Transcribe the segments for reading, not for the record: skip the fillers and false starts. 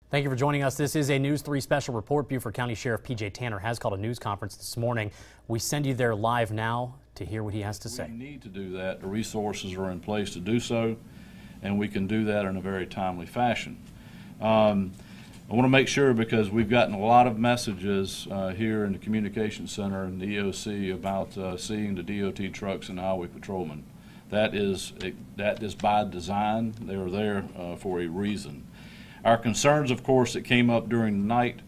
Thank you for joining us. This is a News 3 special report. Beaufort County Sheriff P.J. Tanner has called a news conference this morning. We send you there live now to hear what he has to say. We need to do that. The resources are in place to do so, and we can do that in a very timely fashion. I want to make sure, because we've gotten a lot of messages here in the Communication Center and the EOC about seeing the DOT trucks and highway patrolmen. That is by design. They are there for a reason. Our concerns, of course, that came up during the night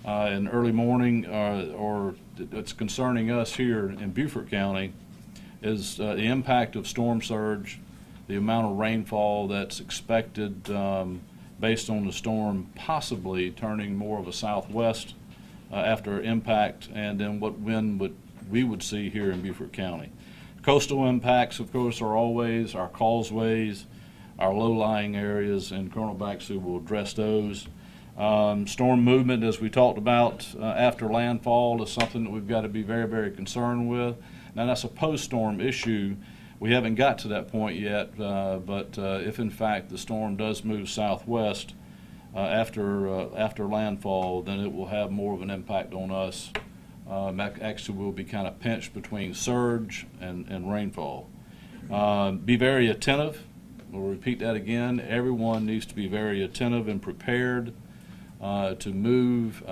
and early morning, or that's concerning us here in Beaufort County, is the impact of storm surge, the amount of rainfall that's expected based on the storm possibly turning more of a southwest after impact, and then what wind we would see here in Beaufort County. Coastal impacts, of course, are always our causeways, our low-lying areas, and Colonel Baxley will address those. Storm movement, as we talked about after landfall, is something that we've got to be very, very concerned with. Now, that's a post-storm issue. We haven't got to that point yet, but if in fact the storm does move southwest after landfall, then it will have more of an impact on us. Actually, we'll be kind of pinched between surge and rainfall. Be very attentive. We'll repeat that again. Everyone needs to be very attentive and prepared to move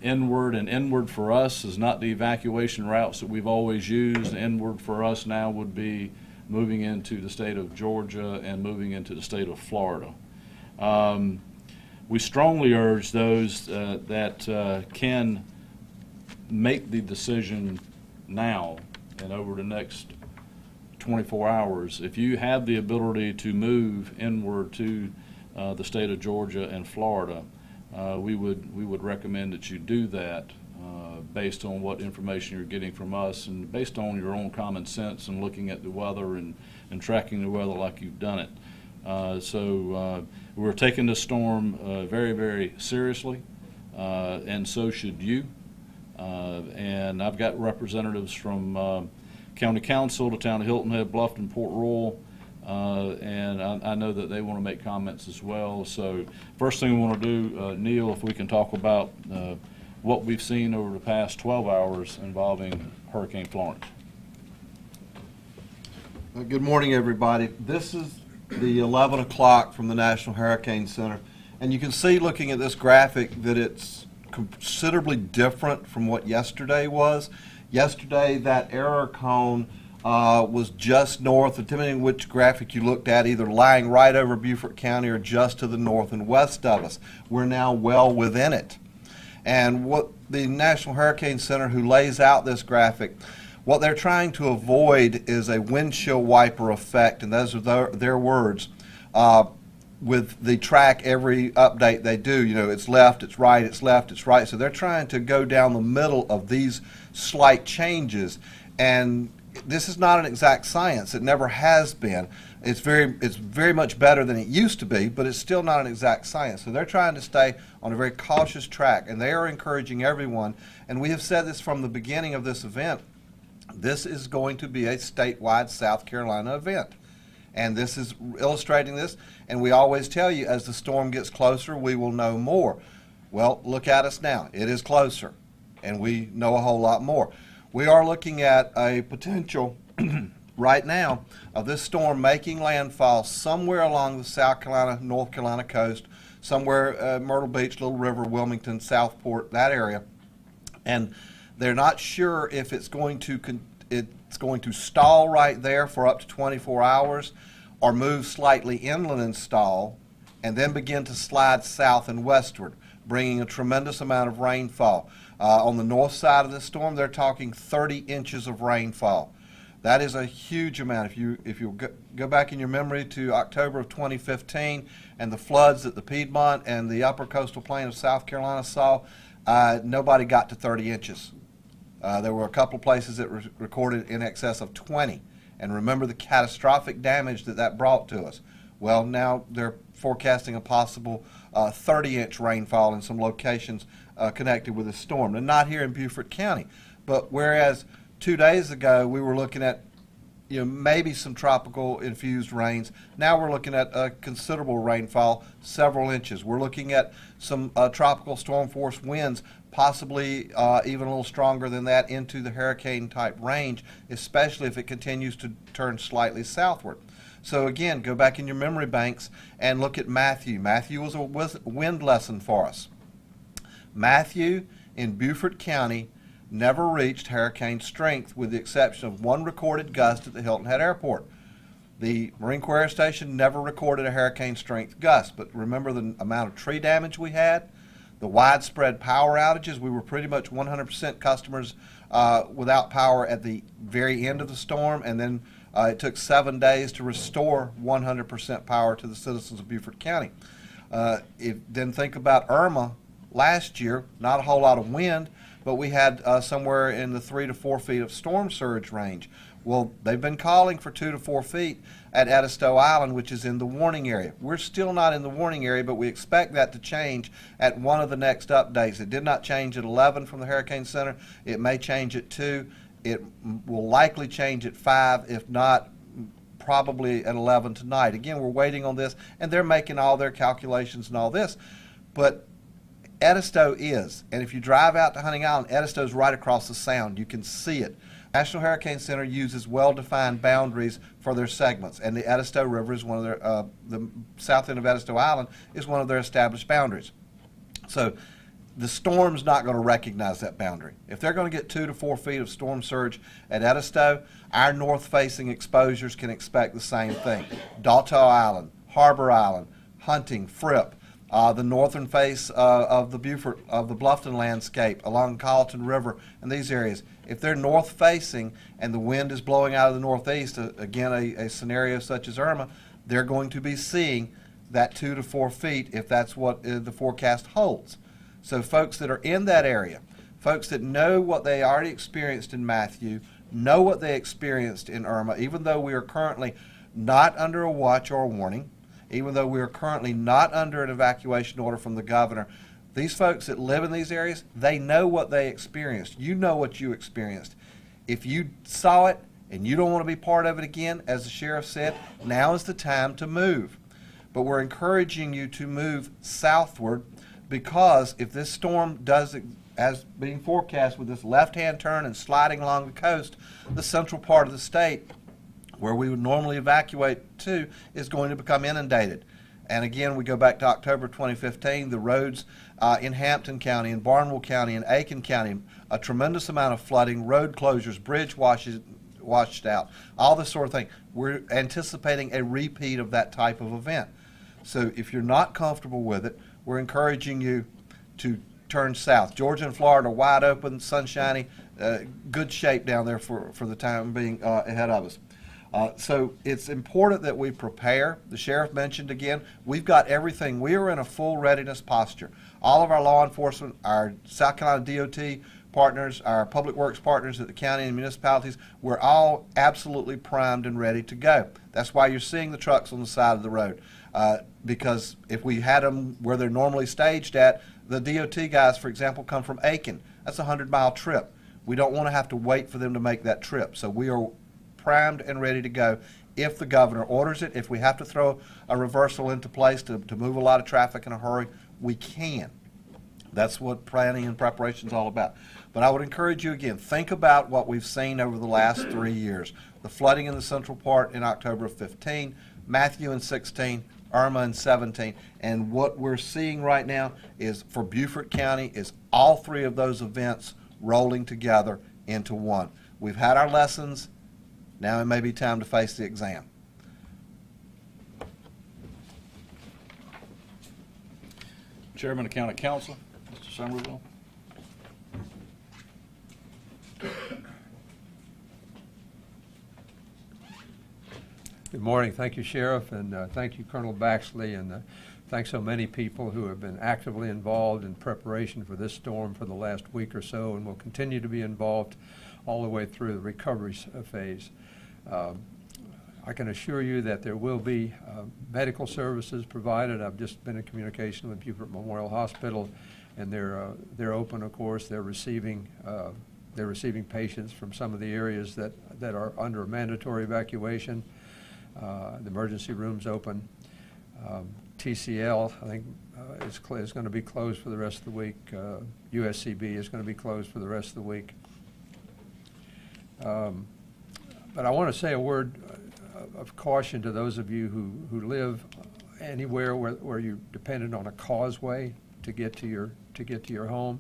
inward, and inward for us is not the evacuation routes that we've always used. Inward for us now would be moving into the state of Georgia and moving into the state of Florida. We strongly urge those that can make the decision now and over the next 24 hours. If you have the ability to move inward to the state of Georgia and Florida, we would recommend that you do that based on what information you're getting from us and based on your own common sense and looking at the weather and tracking the weather like you've done it. So we're taking this storm very, very seriously, and so should you. And I've got representatives from County Council, the town of Hilton Head, Bluffton, Port Royal, and I know that they want to make comments as well. So first thing we want to do, Neil, if we can talk about what we've seen over the past 12 hours involving Hurricane Florence. Good morning, everybody. This is the 11 o'clock from the National Hurricane Center, and you can see, looking at this graphic, that it's considerably different from what yesterday was. Yesterday, that error cone was just north, depending on which graphic you looked at, either lying right over Beaufort County or just to the north and west of us. We're now well within it. And what the National Hurricane Center, who lays out this graphic, what they're trying to avoid is a windshield wiper effect, and those are their words. With the track, every update they do, you know, it's left, it's right, it's left, it's right. So they're trying to go down the middle of these slight changes, and this is not an exact science. It never has been. It's very much better than it used to be, but it's still not an exact science. So they're trying to stay on a very cautious track, and they are encouraging everyone, and we have said this from the beginning of this event, this is going to be a statewide South Carolina event. And this is illustrating this, and we always tell you, as the storm gets closer, we will know more. Well, look at us now. It is closer, and we know a whole lot more. We are looking at a potential right now of this storm making landfall somewhere along the South Carolina, North Carolina coast, somewhere Myrtle Beach, Little River, Wilmington, Southport, that area. And they're not sure if it's going to stall right there for up to 24 hours or move slightly inland and stall and then begin to slide south and westward, bringing a tremendous amount of rainfall. On the north side of the storm, they're talking 30 inches of rainfall. That is a huge amount. If you go back in your memory to October of 2015 and the floods that the Piedmont and the upper coastal plain of South Carolina saw, nobody got to 30 inches. There were a couple places that recorded in excess of 20. And remember the catastrophic damage that brought to us. Well, now they're forecasting a possible 30-inch rainfall in some locations connected with the storm. And not here in Beaufort County. But whereas 2 days ago we were looking at maybe some tropical infused rains. Now we're looking at a considerable rainfall, several inches. We're looking at some tropical storm force winds, possibly even a little stronger than that, into the hurricane type range, especially if it continues to turn slightly southward. So again, go back in your memory banks and look at Matthew. Matthew was a wind lesson for us. Matthew in Beaufort County never reached hurricane strength, with the exception of one recorded gust at the Hilton Head Airport. The Marine Corps Air Station never recorded a hurricane strength gust, but remember the amount of tree damage we had, the widespread power outages. We were pretty much 100% customers without power at the very end of the storm, and then it took 7 days to restore 100% power to the citizens of Beaufort County. Then think about Irma last year, not a whole lot of wind, but we had somewhere in the 3 to 4 feet of storm surge range. Well, they've been calling for 2 to 4 feet at Edisto Island, which is in the warning area. We're still not in the warning area, but we expect that to change at one of the next updates. It did not change at 11 from the Hurricane Center. It may change at 2. It will likely change at 5, if not probably at 11 tonight. Again, we're waiting on this, and they're making all their calculations and all this. But Edisto is, and if you drive out to Hunting Island, Edisto is right across the sound. You can see it. National Hurricane Center uses well-defined boundaries for their segments, and the Edisto River is one of their, the south end of Edisto Island is one of their established boundaries. So the storm's not going to recognize that boundary. If they're going to get 2 to 4 feet of storm surge at Edisto, our north-facing exposures can expect the same thing. Dalto Island, Harbor Island, Hunting, Fripp, the northern face of the Beaufort, of the Bluffton landscape along Colleton River and these areas. If they're north facing and the wind is blowing out of the northeast, again a scenario such as Irma, they're going to be seeing that 2 to 4 feet if that's what the forecast holds. So folks that are in that area, folks that know what they already experienced in Matthew, know what they experienced in Irma, even though we are currently not under a watch or a warning, even though we are currently not under an evacuation order from the governor, these folks that live in these areas, they know what they experienced. You know what you experienced. If you saw it and you don't want to be part of it again, as the sheriff said, now is the time to move. But we're encouraging you to move southward, because if this storm does, as being forecast, with this left-hand turn and sliding along the coast, the central part of the state, where we would normally evacuate to, is going to become inundated. And again, we go back to October 2015, the roads in Hampton County, in Barnwell County, in Aiken County, a tremendous amount of flooding, road closures, bridge washed out, all this sort of thing. We're anticipating a repeat of that type of event. So if you're not comfortable with it, we're encouraging you to turn south. Georgia and Florida are wide open, sunshiny, good shape down there for the time being ahead of us. So it's important that we prepare. The sheriff mentioned again, we've got everything. We are in a full readiness posture. All of our law enforcement, our South Carolina DOT partners, our public works partners at the county and municipalities, we're all absolutely primed and ready to go. That's why you're seeing the trucks on the side of the road. Because if we had them where they're normally staged at, the DOT guys, for example, come from Aiken. That's a 100-mile trip. We don't want to have to wait for them to make that trip. So we are primed and ready to go if the governor orders it. If we have to throw a reversal into place to move a lot of traffic in a hurry, we can. That's what planning and preparation is all about. But I would encourage you again, think about what we've seen over the last 3 years. The flooding in the central part in October of 15, Matthew in 16, Irma in 17, and what we're seeing right now is for Beaufort County is all 3 of those events rolling together into one. We've had our lessons. Now it may be time to face the exam. Chairman of County Council, Mr. Somerville. Good morning. Thank you, Sheriff, and thank you, Colonel Baxley, and thanks so many people who have been actively involved in preparation for this storm for the last week or so, and will continue to be involved all the way through the recovery phase. I can assure you that there will be medical services provided. I've just been in communication with Beaufort Memorial Hospital, and they're open, of course. They're receiving They're receiving patients from some of the areas that are under mandatory evacuation. The emergency room's open. TCL, I think, is going to be closed for the rest of the week. USCB is going to be closed for the rest of the week. But I want to say a word of caution to those of you who live anywhere where you're dependent on a causeway to get to your home.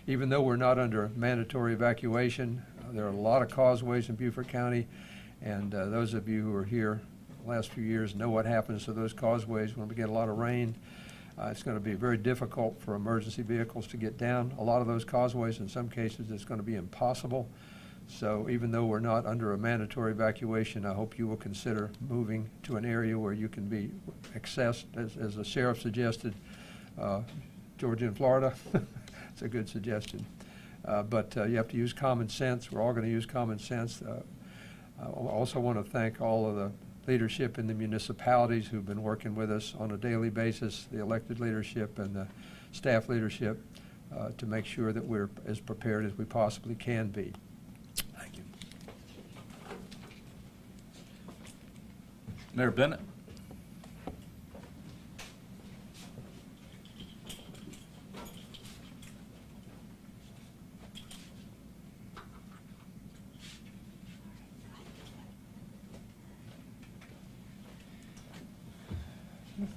Even though we're not under mandatory evacuation, there are a lot of causeways in Beaufort County, and those of you who are here the last few years know what happens to those causeways when we get a lot of rain. It's going to be very difficult for emergency vehicles to get down a lot of those causeways. In some cases, it's going to be impossible. So even though we're not under a mandatory evacuation, I hope you will consider moving to an area where you can be accessed, as the sheriff suggested, Georgia and Florida. It's a good suggestion. But you have to use common sense. We're all going to use common sense. I also want to thank all of the leadership in the municipalities who've been working with us on a daily basis, the elected leadership and the staff leadership, to make sure that we're as prepared as we possibly can be. Thank you. Mayor Bennett.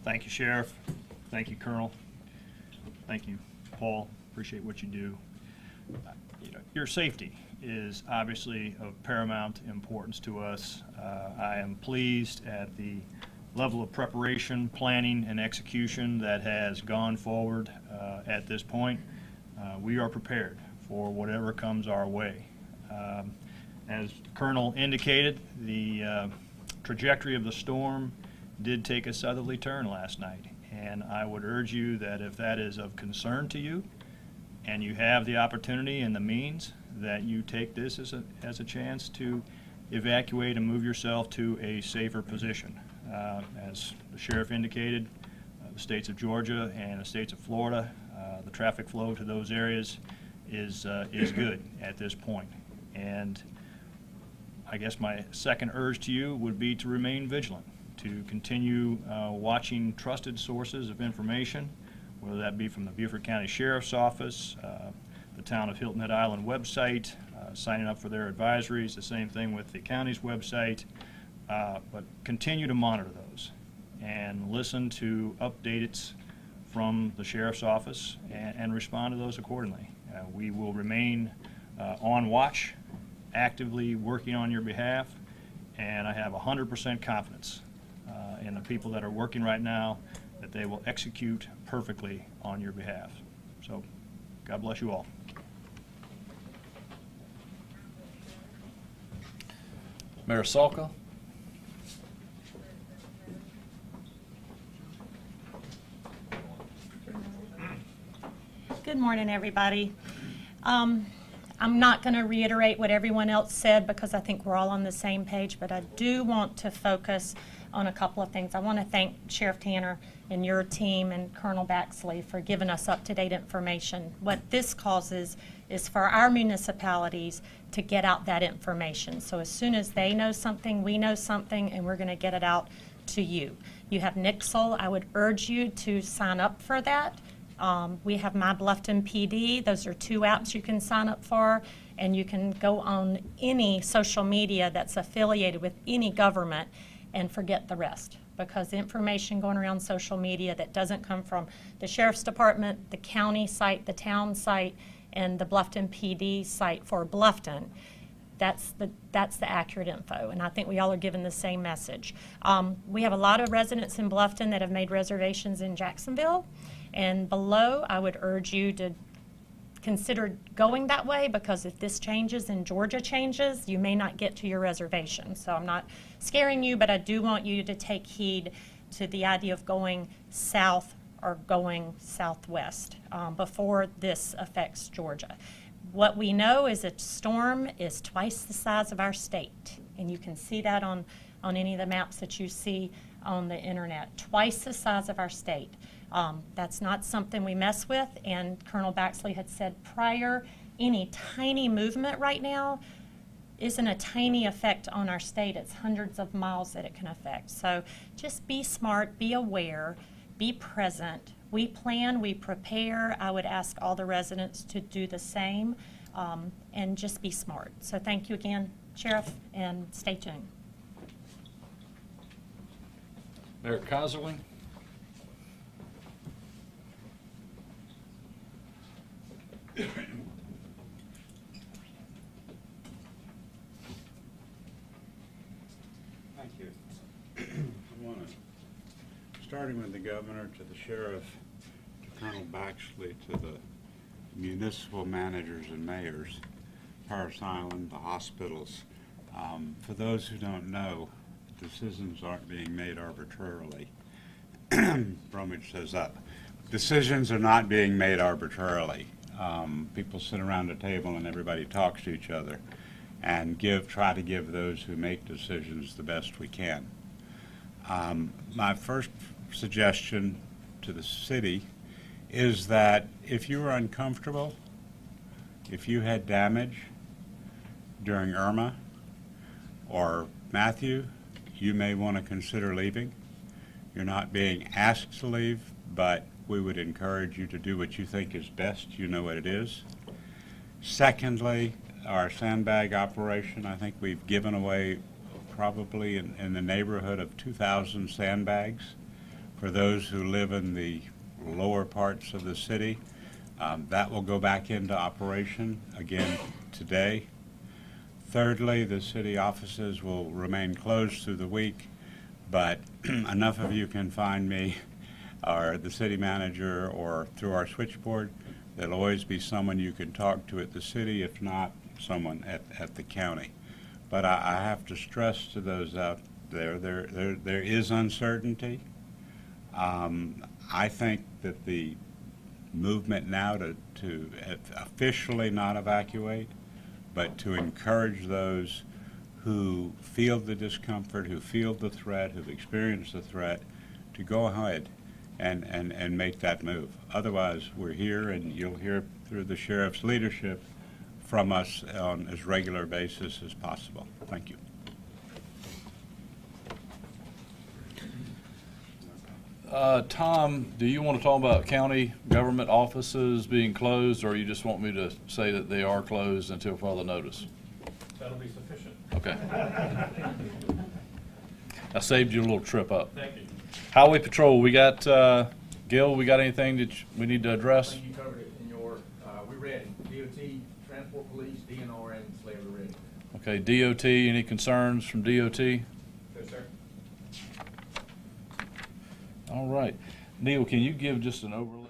Thank you, Sheriff. Thank you, Colonel. Thank you, Paul. Appreciate what you do. Your safety is obviously of paramount importance to us. I am pleased at the level of preparation, planning, and execution that has gone forward at this point. We are prepared for whatever comes our way. As the Colonel indicated, the trajectory of the storm did take a southerly turn last night, and I would urge you that if that is of concern to you and you have the opportunity and the means, that you take this as a chance to evacuate and move yourself to a safer position. As the sheriff indicated, the states of Georgia and the states of Florida, the traffic flow to those areas is good at this point. And I guess my second urge to you would be to remain vigilant, to continue watching trusted sources of information, whether that be from the Beaufort County Sheriff's Office, the Town of Hilton Head Island website, signing up for their advisories, the same thing with the county's website, but continue to monitor those and listen to updates from the Sheriff's Office and respond to those accordingly. We will remain on watch, actively working on your behalf, and I have 100% confidence in the people that are working right now that they will execute perfectly on your behalf. So, God bless you all. Mayor Salka. Good morning, everybody. I'm not going to reiterate what everyone else said because I think we're all on the same page, but I do want to focus on a couple of things. I want to thank Sheriff Tanner and your team and Colonel Baxley for giving us up-to-date information. What this causes is for our municipalities to get out that information. So as soon as they know something, we know something, and we're going to get it out to you. You have Nixle. I would urge you to sign up for that. We have My Bluffton PD. Those are 2 apps you can sign up for, and you can go on any social media that's affiliated with any government and forget the rest, because the information going around social media that doesn't come from the Sheriff's Department, the county site, the town site, and the Bluffton PD site for Bluffton, that's the accurate info, and I think we all are given the same message. We have a lot of residents in Bluffton that have made reservations in Jacksonville, and below I would urge you to consider going that way, because if this changes and Georgia changes, you may not get to your reservation. So I'm not scaring you, but I do want you to take heed to the idea of going south or going southwest before this affects Georgia. What we know is a storm is twice the size of our state, and you can see that on any of the maps that you see on the internet. Twice the size of our state. That's not something we mess with, and Colonel Baxley had said prior any tiny movement right now isn't a tiny effect on our state. It's hundreds of miles that it can affect. So just be smart, be aware, be present. We plan, we prepare. I would ask all the residents to do the same, and just be smart. So thank you again, Sheriff, and stay tuned. Mayor Kaiserling? Thank you. I want to, starting with the governor, to the sheriff, to Colonel Baxley, to the municipal managers and mayors, Paris Island, the hospitals. For those who don't know, decisions aren't being made arbitrarily. Bromwich says that. Decisions are not being made arbitrarily. People sit around a table and everybody talks to each other and try to give those who make decisions the best we can. My first suggestion to the city is that if you were uncomfortable, if you had damage during Irma or Matthew, you may want to consider leaving. You're not being asked to leave, but we would encourage you to do what you think is best. You know what it is. Secondly, our sandbag operation, I think we've given away probably in the neighborhood of 2,000 sandbags for those who live in the lower parts of the city. That will go back into operation again today. Thirdly, the city offices will remain closed through the week, but enough of you can find me or the city manager or through our switchboard. There'll always be someone you can talk to at the city, if not someone at the county. But I have to stress to those out there, there is uncertainty. I think that the movement now to officially not evacuate, but to encourage those who feel the discomfort, who feel the threat, who've experienced the threat, to go ahead and make that move. Otherwise, we're here, and you'll hear through the sheriff's leadership from us on as regular basis as possible. Thank you. Tom, do you want to talk about county government offices being closed, or you just want me to say that they are closed until further notice? That'll be sufficient. Okay. I saved you a little trip up. Thank you. Highway Patrol, we got, Gil, we got anything that we need to I address? think you covered it in your, we're ready. DOT, Transport Police, DNR, and Slaver ready. Okay, DOT, any concerns from DOT? Yes, sir. All right. Neil, can you give just an overlay?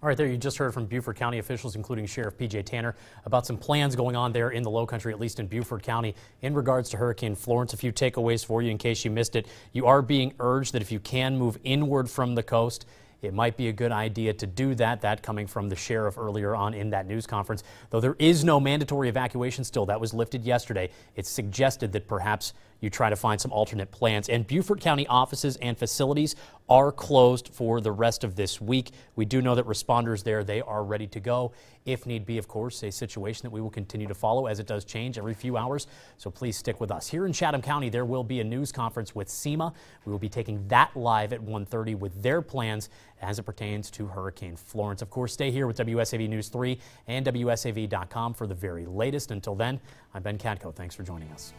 All right, there you just heard from Beaufort County officials, including Sheriff PJ Tanner, about some plans going on there in the Low Country, at least in Beaufort County, in regards to Hurricane Florence. A few takeaways for you in case you missed it. You are being urged that if you can move inward from the coast, it might be a good idea to do that. That coming from the sheriff earlier on in that news conference. Though there is no mandatory evacuation still, that was lifted yesterday. It's suggested that perhaps you try to find some alternate plans. And Beaufort County offices and facilities are closed for the rest of this week. We do know that responders there, they are ready to go. If need be, of course, a situation that we will continue to follow as it does change every few hours. So please stick with us. Here in Chatham County, there will be a news conference with SEMA. We will be taking that live at 1:30 with their plans as it pertains to Hurricane Florence. Of course, stay here with WSAV News 3 and WSAV.com for the very latest. Until then, I'm Ben Katko. Thanks for joining us.